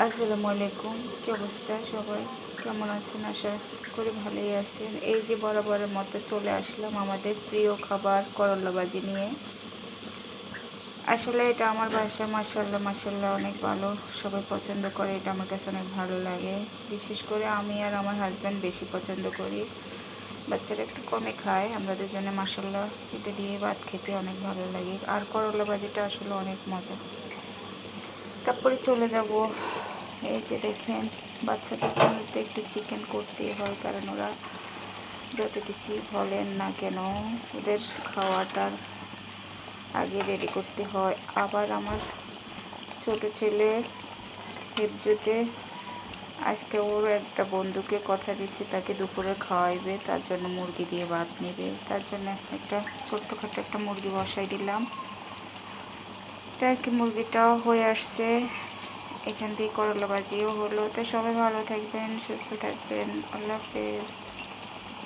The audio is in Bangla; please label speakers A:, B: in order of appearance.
A: আসসালামু আলাইকুম। কি অবস্থা সবাই? কেমন আছেন? আশা করি ভালোই আছেন। এই যে বরাবরের মতো চলে আসলাম আমাদের প্রিয় খাবার করলা ভাজি নিয়ে। আসলে এটা আমার বাসায় মাশাআল্লাহ মাশাআল্লাহ অনেক ভালো, সবাই পছন্দ করে। এটা আমার কাছে অনেক ভালো লাগে। বিশেষ করে আমি আর আমার হাজব্যান্ড বেশি পছন্দ করি, বাচ্চারা একটু কমে খায়। আমরা দুজনে মাশাআল্লাহ এটা দিয়ে ভাত খেতে অনেক ভালো লাগে। আর করলা ভাজিটা আসলে অনেক মজা। তারপরে চলে যাব, এই যে দেখেন, বাচ্চাদের জন্য তো একটু চিকেন করতেই হয়, কারণ ওরা যত কিছুই বলেন না কেন ওদের খাওয়াটার আগে রেডি করতে হয়। আবার আমার ছোট ছেলে হেফজুতে আজকে ওর একটা বন্ধুকে কথা দিচ্ছে, তাকে দুপুরে খাওয়াইবে, তার জন্য মুরগি দিয়ে ভাত নেবে। তার জন্য একটা ছোট্টখাটো একটা মুরগি বসাই দিলাম। তাই কি মুরগিটাও হয়ে আসছে, এখান থেকে করলা ভাজিও হলো। তো সবাই ভালো থাকবেন, সুস্থ থাকবেন। আল্লাহ হাফেজ।